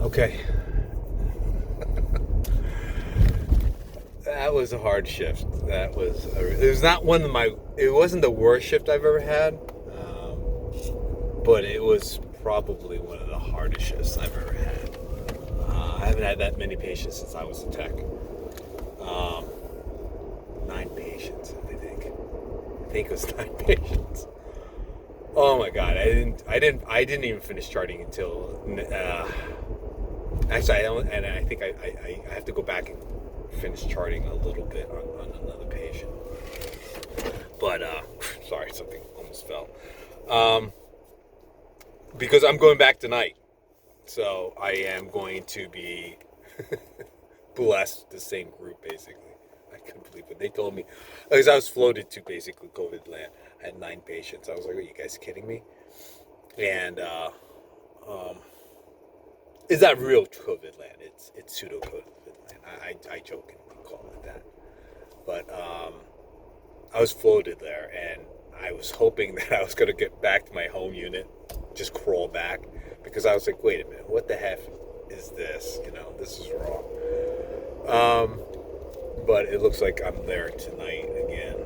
Okay. That was a hard shift. It was not one of it wasn't the worst shift I've ever had, but it was probably one of the hardest shifts I've ever had. I haven't had that many patients since I was a tech. 9 patients, I think. I think it was 9 patients. Oh my god, I didn't even finish charting until, actually, I think I have to go back and finish charting a little bit on another patient. But, sorry, something almost fell. Because I'm going back tonight. So I am going to be blessed the same group, basically. I couldn't believe it. They told me, because I was floated to basically COVID land. I had 9 patients. I was like, are you guys kidding me? And it's not real COVID land. It's pseudo COVID land. I jokingly call it that. But I was floated there, and I was hoping that I was going to get back to my home unit, just crawl back, because I was like, wait a minute, what the heck is this? This is wrong. But it looks like I'm there tonight again.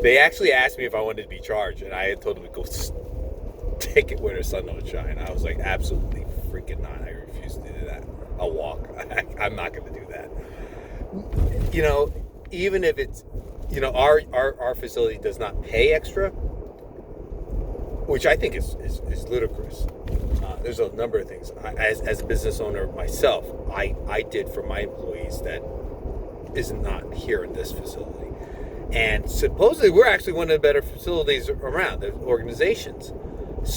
They actually asked me if I wanted to be charged, and I had told them to go take it where the sun don't shine. I was like, absolutely freaking not. I refuse to do that. I'll walk. I'm not going to do that. Even if it's, our facility does not pay extra, which I think is ludicrous. There's a number of things. As a business owner myself, I did for my employees that is not here in this facility. And supposedly we're actually one of the better facilities around, the organizations.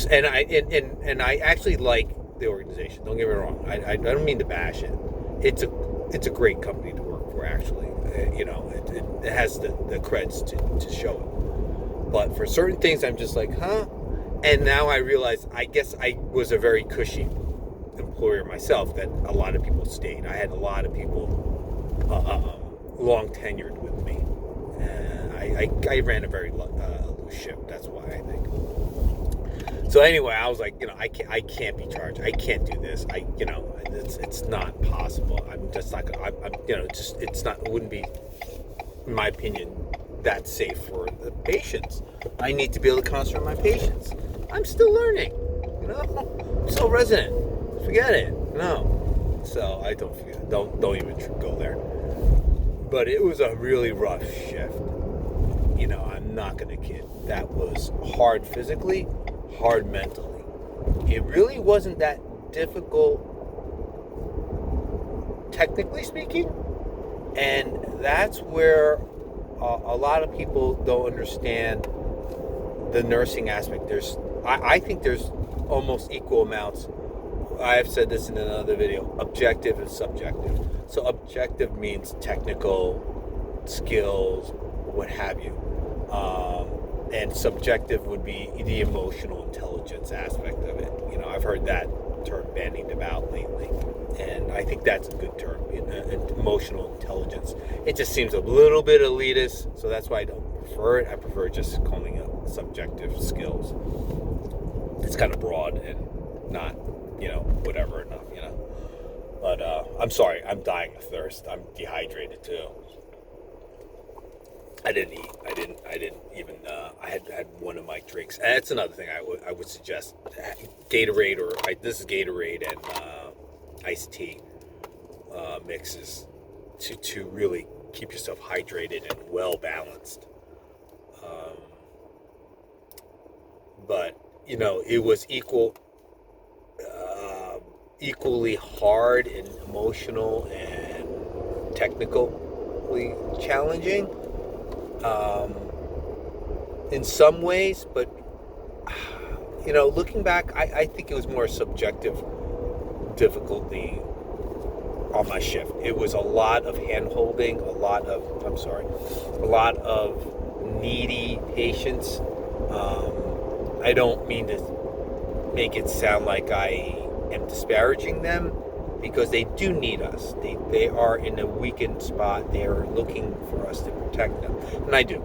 And I actually like the organization. Don't get me wrong. I don't mean to bash it. It's a great company to work for, actually. It has the creds to show it. But for certain things, I'm just like, huh? And now I realize, I guess I was a very cushy employer myself, that a lot of people stayed. I had a lot of people long tenured with me. I ran a very loose ship. That's why, I think. So anyway, I was like, I can't be charged. I can't do this. It's not possible. I'm just not gonna. It wouldn't be, in my opinion, that safe for the patients. I need to be able to concentrate on my patients. I'm still learning. I'm still resident. Forget it. No. So I don't even go there. But it was a really rough shift. I'm not gonna kid. That was hard physically, hard mentally. It really wasn't that difficult, technically speaking, and that's where a lot of people don't understand the nursing aspect. I think there's almost equal amounts. I've said this in another video, objective and subjective. So objective means technical skills, what have you. And subjective would be the emotional intelligence aspect of it. I've heard that term bandied about lately, and I think that's a good term, emotional intelligence. It just seems a little bit elitist, so that's why I don't prefer it. I prefer just calling it subjective skills. It's kind of broad and not, whatever enough, But I'm sorry, I'm dying of thirst. I'm dehydrated too. I didn't eat. I didn't even. I had one of my drinks. And that's another thing I would suggest. Gatorade this is Gatorade and iced tea mixes to really keep yourself hydrated and well balanced. But it was equally hard and emotional and technically challenging. In some ways, but looking back, I think it was more subjective difficulty on my shift. It was a lot of hand holding, a lot of needy patients. I don't mean to make it sound like I am disparaging them, because they do need us. They are in a weakened spot. They are looking for us to protect them, and I do.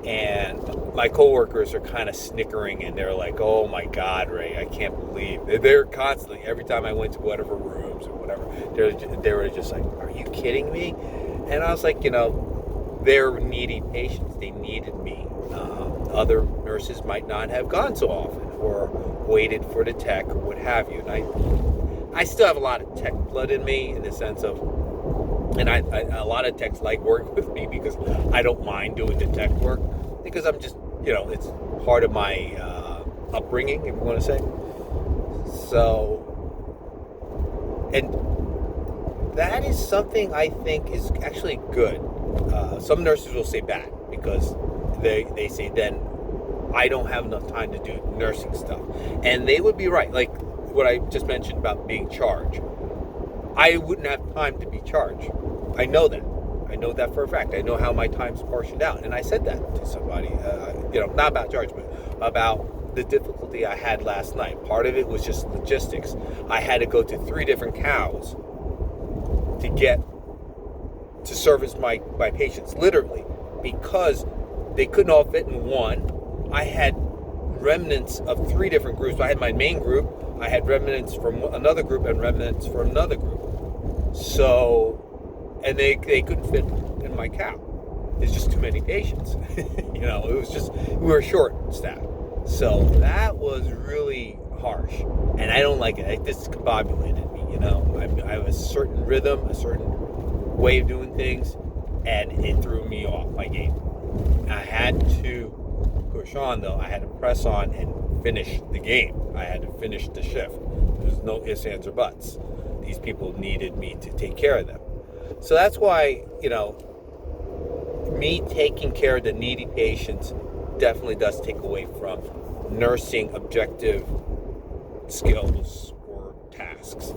And my coworkers are kind of snickering, and they're like, "Oh my God, Ray, I can't believe." They're constantly, every time I went to whatever rooms or whatever, they were just like, "Are you kidding me?" And I was like, they're needy patients. They needed me. Other nurses might not have gone so often or waited for the tech or what have you. And I still have a lot of tech blood in me, in the sense of, and a lot of techs like working with me because I don't mind doing the tech work, because I'm just, it's part of my upbringing, if you want to say. So, and that is something I think is actually good. Some nurses will say bad, because they say then I don't have enough time to do nursing stuff. And they would be right. Like what I just mentioned about being charged. I wouldn't have time to be charged. I know that. I know that for a fact. I know how my time's portioned out. And I said that to somebody, not about charge, but about the difficulty I had last night. Part of it was just logistics. I had to go to 3 different cows to service my patients, literally, because they couldn't all fit in one. I had remnants of 3 different groups. I had my main group, I had remnants from another group, and remnants from another group. So, and they couldn't fit in my cow. There's just too many patients. It was just, we were short staffed. So that was really harsh, and I don't like it. It discombobulated me. I have a certain rhythm, a certain way of doing things, and it threw me off my game. I had to push on, though. I had to press on and finish the game. I had to finish the shift. There's no ifs, ands, or buts. These people needed me to take care of them. So that's why, me taking care of the needy patients definitely does take away from nursing objective skills or tasks.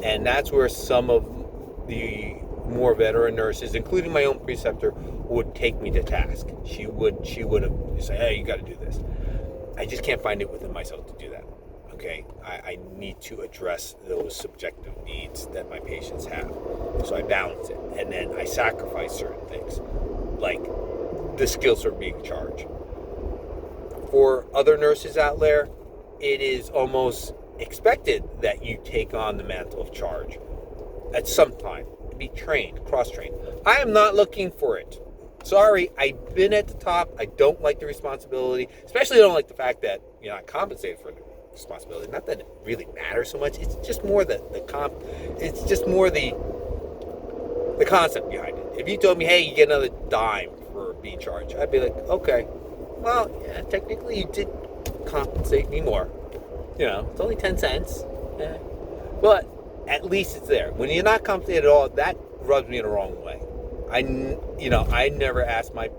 And that's where some of the more veteran nurses, including my own preceptor, would take me to task. She would have said, "Hey, you got to do this." I just can't find it within myself to do that. Okay, I need to address those subjective needs that my patients have. So I balance it, and then I sacrifice certain things, like the skills are being charged. For other nurses out there, it is almost expected that you take on the mantle of charge at some time. Be trained, cross-trained. I am not looking for it. Sorry, I've been at the top. I don't like the responsibility. Especially I don't like the fact that you're not compensated for the responsibility. Not that it really matters so much. It's just more the concept behind it. If you told me, hey, you get another dime for being charged, I'd be like, okay. Well, yeah, technically you did compensate me more. It's only 10 cents. Yeah. But at least it's there. When you're not compensated at all, that rubs me in the wrong way. I never ask my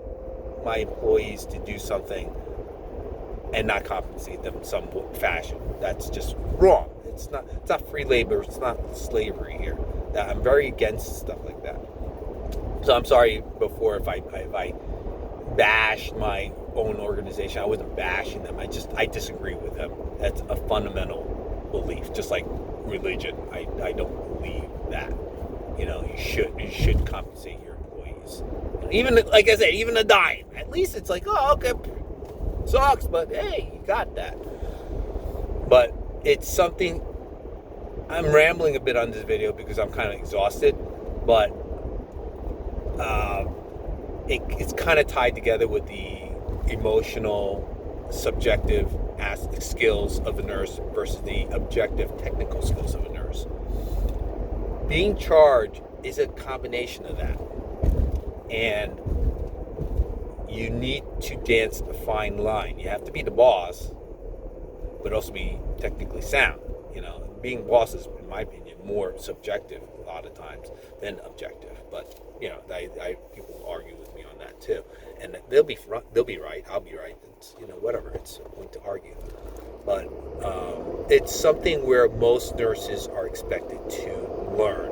employees to do something and not compensate them in some fashion. That's just wrong. It's not free labor. It's not slavery here. I'm very against stuff like that. So I'm sorry before if I bashed my own organization. I wasn't bashing them. I disagree with them. That's a fundamental belief, just like religion. I don't believe that. You should compensate your employees. Even, like I said, even a dime. At least it's like, oh, okay, sucks, but hey, you got that. But it's something. I'm rambling a bit on this video because I'm kind of exhausted, but it's kind of tied together with the emotional, subjective skills of a nurse versus the objective technical skills of a nurse. Being charged is a combination of that. And you need to dance a fine line. You have to be the boss, but also be technically sound. Being boss is, in my opinion, more subjective a lot of times than objective. But people argue with me on that too, and they'll be right. I'll be right. It's whatever. It's a point to argue, but it's something where most nurses are expected to learn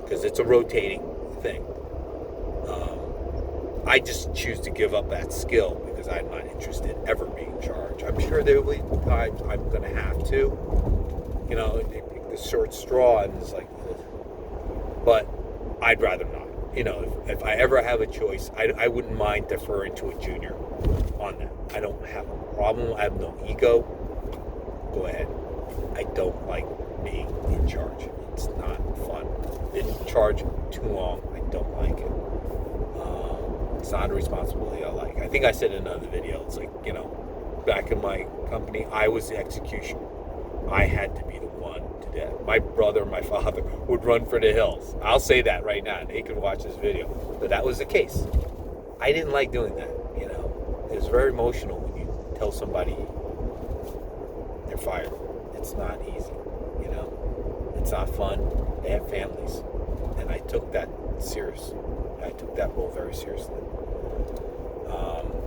because it's a rotating thing. I just choose to give up that skill because I'm not interested in ever being charged. I'm sure there will be times I'm going to have to. They pick the short straw and it's like, but I'd rather not. If I ever have a choice, I wouldn't mind deferring to a junior. on that. I don't have a problem. I have no ego. Go ahead. I don't like being in charge. It's not fun. Been in charge too long. I don't like it. It's not a responsibility I like. I think I said in another video, it's like, back in my company, I was the executioner. I had to be the one to do that. My brother and my father would run for the hills. I'll say that right now. They can watch this video. But that was the case. I didn't like doing that, It's very emotional when you tell somebody they're fired. It's not easy, It's not fun. They have families. And I took that serious. I took that role very seriously.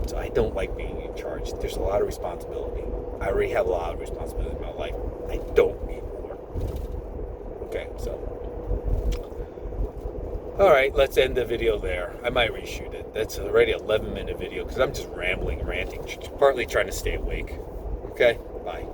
So I don't like being in charge. There's a lot of responsibility. I already have a lot of responsibility in my life. I don't need more. Okay, so. All right, let's end the video there. I might reshoot it. That's already an 11-minute video because I'm just rambling, ranting, partly trying to stay awake. Okay, bye.